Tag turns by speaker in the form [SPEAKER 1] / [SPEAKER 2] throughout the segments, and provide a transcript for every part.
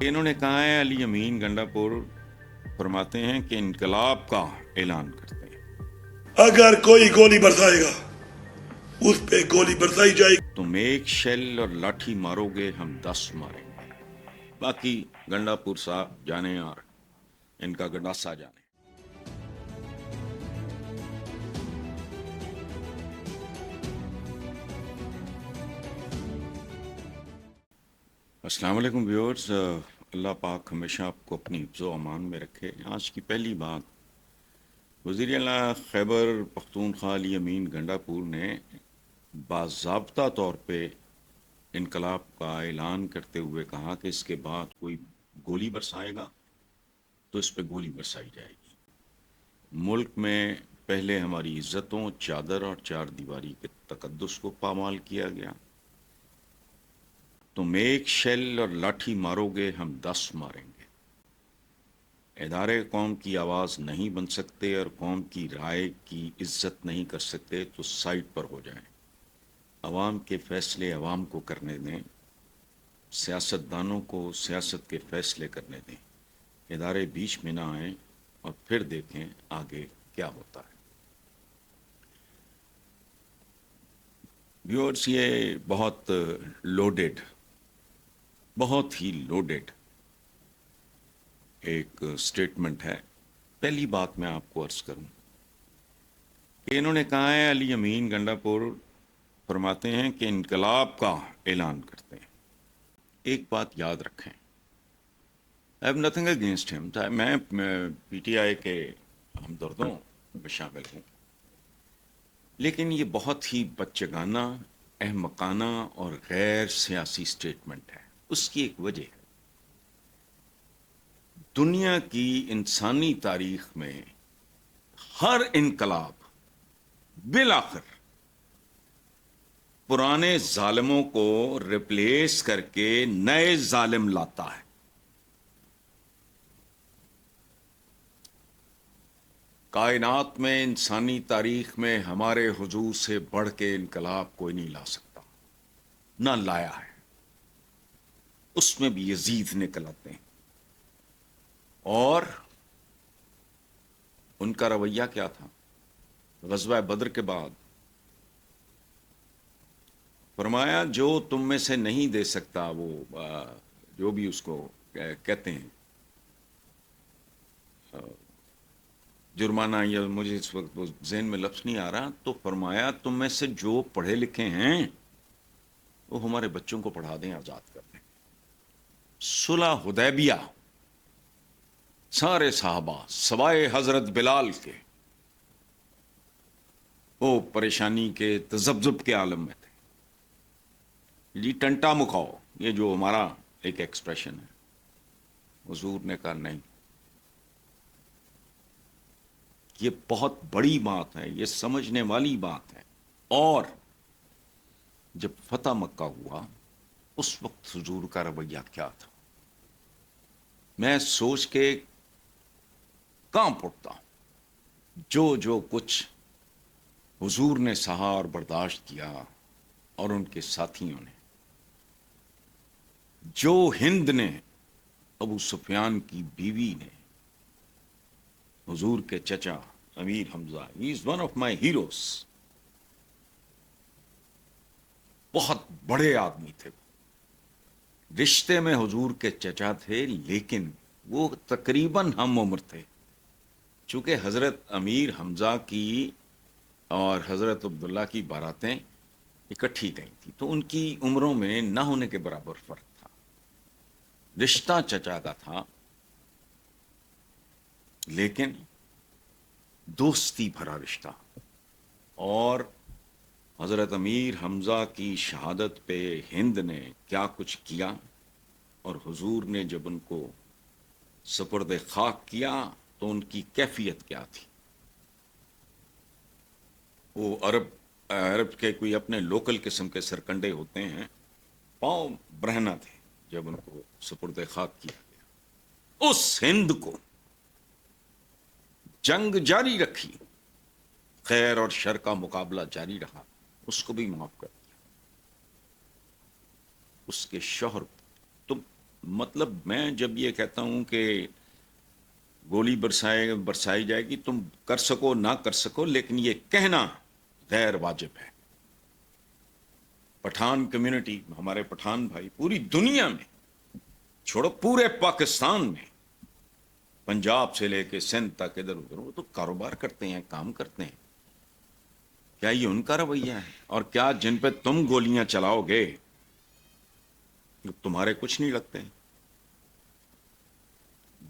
[SPEAKER 1] انہوں نے کہا ہے علی امین گنڈا پور فرماتے ہیں کہ انقلاب کا اعلان کرتے ہیں،
[SPEAKER 2] اگر کوئی گولی برسائے گا اس پہ گولی برسائی جائے گی۔
[SPEAKER 1] تم ایک شیل اور لاٹھی مارو گے، ہم 10 ماریں گے۔ باقی گنڈا پور صاحب جانے اور ان کا گڈاسا جانے۔ السلام علیکم ویورز، اللہ پاک ہمیشہ آپ کو اپنی حفظ و امان میں رکھے۔ آج کی پہلی بات، وزیر اعلیٰ خیبر پختونخوا علی امین گنڈا پور نے باضابطہ طور پہ انقلاب کا اعلان کرتے ہوئے کہا کہ اس کے بعد کوئی گولی برسائے گا تو اس پہ گولی برسائی جائے گی۔ ملک میں پہلے ہماری عزتوں، چادر اور چار دیواری کے تقدس کو پامال کیا گیا۔ تم ایک شیل اور لاٹھی مارو گے، ہم 10 ماریں گے۔ ادارے قوم کی آواز نہیں بن سکتے اور قوم کی رائے کی عزت نہیں کر سکتے تو سائٹ پر ہو جائیں۔ عوام کے فیصلے عوام کو کرنے دیں، سیاستدانوں کو سیاست کے فیصلے کرنے دیں، ادارے بیچ میں نہ آئیں اور پھر دیکھیں آگے کیا ہوتا ہے۔ ویورز، یہ بہت لوڈیڈ، بہت ہی لوڈیڈ ایک سٹیٹمنٹ ہے۔ پہلی بات میں آپ کو عرض کروں کہ انہوں نے کہا ہے علی امین گنڈا پور فرماتے ہیں کہ انقلاب کا اعلان کرتے ہیں۔ ایک بات یاد رکھیں، I have nothing against him، میں پی ٹی آئی کے ہمدردوں میں شامل ہوں، لیکن یہ بہت ہی بچگانہ، احمقانہ اور غیر سیاسی سٹیٹمنٹ ہے۔ اس کی ایک وجہ ہے، دنیا کی انسانی تاریخ میں ہر انقلاب بالآخر پرانے ظالموں کو ریپلیس کر کے نئے ظالم لاتا ہے۔ کائنات میں، انسانی تاریخ میں ہمارے حضور سے بڑھ کے انقلاب کوئی نہیں لا سکتا، نہ لایا ہے۔ اس میں بھی یزید نکل آتے ہیں، اور ان کا رویہ کیا تھا؟ غزوہ بدر کے بعد فرمایا جو تم میں سے نہیں دے سکتا، وہ جو بھی اس کو کہتے ہیں جرمانہ، یا مجھے اس وقت وہ ذہن میں لفظ نہیں آ رہا، تو فرمایا تم میں سے جو پڑھے لکھے ہیں وہ ہمارے بچوں کو پڑھا دیں، آزاد کر دیں۔ صلح حدیبیہ، سارے صحابہ سوائے حضرت بلال کے وہ پریشانی کے تذبذب کے عالم میں تھے۔ جی ٹنٹا مکھاؤ، یہ جو ہمارا ایک ایکسپریشن ہے، حضور نے کہا نہیں، یہ بہت بڑی بات ہے، یہ سمجھنے والی بات ہے۔ اور جب فتح مکہ ہوا، اس وقت حضور کا رویہ کیا تھا؟ میں سوچ کے کانپ اٹھتا ہوں، جو کچھ حضور نے سہا اور برداشت کیا، اور ان کے ساتھیوں نے، جو ہند نے، ابو سفیان کی بیوی نے، حضور کے چچا Amir Hamza, he is one of my heroes, بہت بڑے آدمی تھے، رشتے میں حضور کے چچا تھے، لیکن وہ تقریباً ہم عمر تھے۔ چونکہ حضرت امیر حمزہ کی اور حضرت عبداللہ کی باراتیں اکٹھی گئی تھی، تو ان کی عمروں میں نہ ہونے کے برابر فرق تھا۔ رشتہ چچا کا تھا، لیکن دوستی بھرا رشتہ۔ اور حضرت امیر حمزہ کی شہادت پہ ہند نے کیا کچھ کیا، اور حضور نے جب ان کو سپرد خاک کیا تو ان کی کیفیت کیا تھی؟ وہ عرب کے کوئی اپنے لوکل قسم کے سرکنڈے ہوتے ہیں، پاؤں برہنہ تھے جب ان کو سپرد خاک کیا گیا۔ اس ہند کو جنگ جاری رکھی، خیر اور شر کا مقابلہ جاری رہا، اس کو بھی معاف کر دیا۔ اس کے شوہر، تم مطلب میں جب یہ کہتا ہوں کہ گولی برسائی جائے گی، تم کر سکو نہ کر سکو، لیکن یہ کہنا غیر واجب ہے. پٹھان کمیونٹی، ہمارے پٹھان بھائی پوری دنیا میں، چھوڑو پورے پاکستان میں، پنجاب سے لے کے سندھ تک ادھر ادھر، وہ تو کاروبار کرتے ہیں، کام کرتے ہیں. کیا یہ ان کا رویہ ہے؟ اور کیا جن پہ تم گولیاں چلاؤ گے تمہارے کچھ نہیں لگتے؟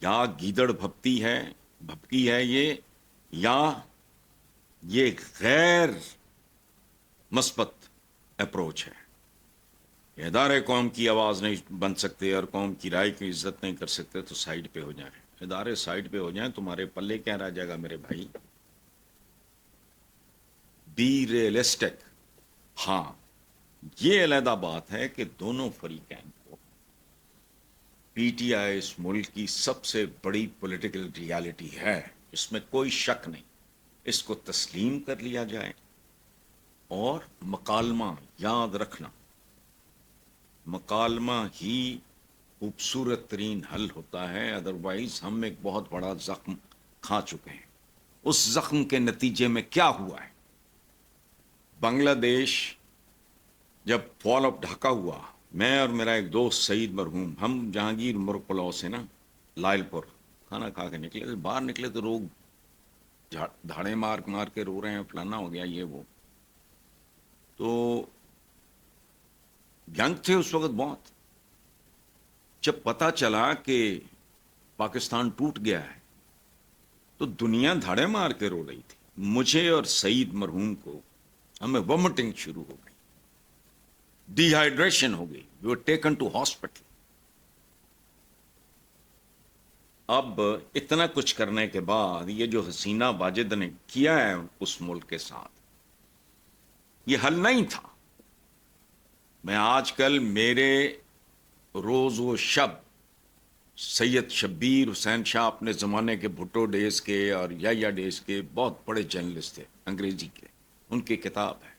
[SPEAKER 1] یا گیدڑ بھپکی ہے یہ، یا یہ غیر مثبت اپروچ ہے. ادارے قوم کی آواز نہیں بن سکتے اور قوم کی رائے کی عزت نہیں کر سکتے تو سائیڈ پہ ہو جائیں. ادارے سائیڈ پہ ہو جائیں، تمہارے پلے کیا رہ جائے گا میرے بھائی؟ Be realistic. ہاں، یہ علیحدہ بات ہے کہ دونوں فریقین کو، پی ٹی آئی اس ملک کی سب سے بڑی پولیٹیکل ریالٹی ہے، اس میں کوئی شک نہیں. اس کو تسلیم کر لیا جائے، اور مکالمہ، یاد رکھنا، مکالمہ ہی خوبصورت ترین حل ہوتا ہے. ادروائز ہم ایک بہت بڑا زخم کھا چکے ہیں. اس زخم کے نتیجے میں کیا ہوا ہے؟ بنگلہ دیش جب فال آف ڈھاکہ ہوا، میں اور میرا ایک دوست سعید مرحوم، ہم جہانگیر مرپلاؤ سے نا لائل پور کھانا کھا کے نکلے. باہر نکلے تو لوگ دھاڑے مار مار کے رو رہے ہیں، فلانا ہو گیا یہ وہ. تو ینگ تھے اس وقت بہت. جب پتا چلا کہ پاکستان ٹوٹ گیا ہے تو دنیا دھاڑے مار کے رو رہی تھی. مجھے اور سعید مرحوم کو، ہمیں ومٹنگ شروع ہو گئی، ڈی ہائیڈریشن ہو گئی، وی ور ٹیکن ٹو ہاسپٹل. اب اتنا کچھ کرنے کے بعد یہ جو حسینہ واجد نے کیا ہے اس ملک کے ساتھ، یہ حل نہیں تھا. میں آج کل میرے روز و شب سید شبیر حسین شاہ اپنے زمانے کے بھٹو ڈیز کے اور یا ڈیز کے بہت بڑے جرنلسٹ تھے انگریزی کے، ان کی کتاب ہے.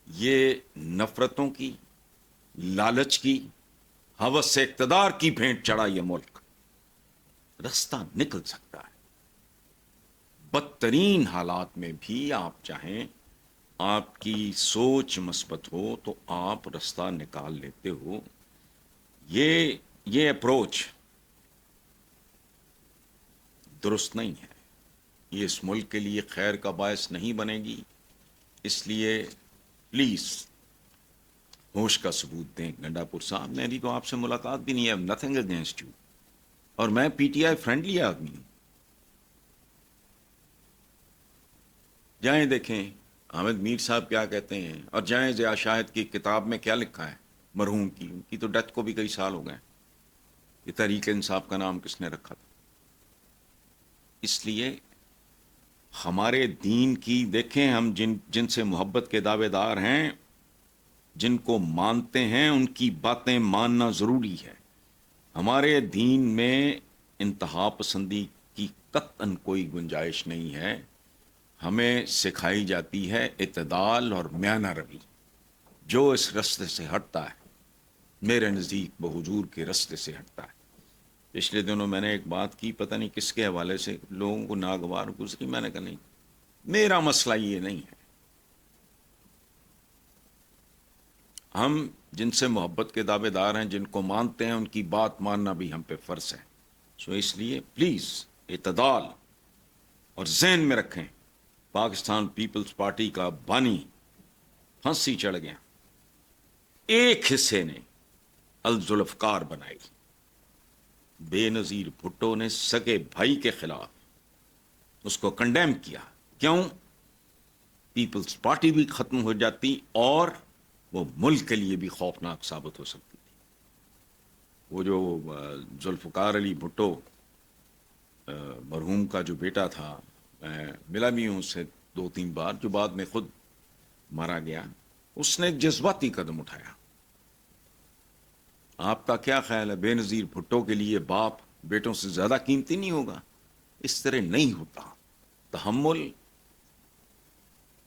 [SPEAKER 1] یہ نفرتوں کی، لالچ کی، ہوس سے اقتدار کی بھینٹ چڑھا یہ ملک. رستہ نکل سکتا ہے بدترین حالات میں بھی. آپ چاہیں، آپ کی سوچ مثبت ہو تو آپ رستہ نکال لیتے ہو. یہ اپروچ درست نہیں ہے، یہ اس ملک کے لیے خیر کا باعث نہیں بنے گی. اس لیے پلیز ہوش کا ثبوت دیں. گنڈا پور صاحب، میری تو آپ سے ملاقات بھی نہیں ہے، نتھنگ اگینسٹ یو، اور میں پی ٹی آئی فرینڈلی آدمی ہوں. جائیں دیکھیں حامد میر صاحب کیا کہتے ہیں، اور جائیں ضیاء شاہد کی کتاب میں کیا لکھا ہے مرحوم کی. ان کی تو ڈیتھ کو بھی کئی سال ہو گئے. یہ تحریک انصاف کا نام کس نے رکھا تھا؟ اس لیے ہمارے دین کی دیکھیں، ہم جن سے محبت کے دعوے دار ہیں، جن کو مانتے ہیں، ان کی باتیں ماننا ضروری ہے. ہمارے دین میں انتہا پسندی کی قطعاً کوئی گنجائش نہیں ہے. ہمیں سکھائی جاتی ہے اعتدال اور میانہ روی. جو اس رستے سے ہٹتا ہے میرے نزدیک بحضور کے رستے سے ہٹتا ہے. پچھلے دنوں میں نے ایک بات کی، پتہ نہیں کس کے حوالے سے، لوگوں کو ناگوار گزری. میں نے کہا نہیں، میرا مسئلہ یہ نہیں ہے. ہم جن سے محبت کے دعوے دار ہیں، جن کو مانتے ہیں، ان کی بات ماننا بھی ہم پہ فرض ہے. سو اس لیے پلیز اعتدال، اور ذہن میں رکھیں پاکستان پیپلز پارٹی کا بانی پھانسی چڑھ گیا، ایک حصے نے الذوالفقار بنائی. بے نظیر بھٹو نے سگے بھائی کے خلاف اس کو کنڈیم کیا. کیوں؟ پیپلز پارٹی بھی ختم ہو جاتی اور وہ ملک کے لیے بھی خوفناک ثابت ہو سکتی تھی. وہ جو ذوالفقار علی بھٹو مرحوم کا جو بیٹا تھا، میں ملا بھی ہوں اس سے 2-3 بار، جو بعد میں خود مارا گیا، اس نے ایک جذباتی قدم اٹھایا. آپ کا کیا خیال ہے بے نظیر بھٹو کے لیے باپ بیٹوں سے زیادہ قیمتی نہیں ہوگا؟ اس طرح نہیں ہوتا. تحمل،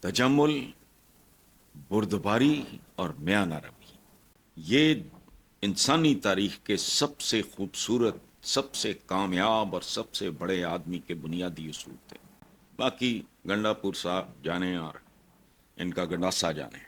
[SPEAKER 1] تجمل، بردباری اور میانہ روی. یہ انسانی تاریخ کے سب سے خوبصورت، سب سے کامیاب اور سب سے بڑے آدمی کے بنیادی اصول تھے. باقی گنڈا پور صاحب جانے اور ان کا گنڈاسا جانے.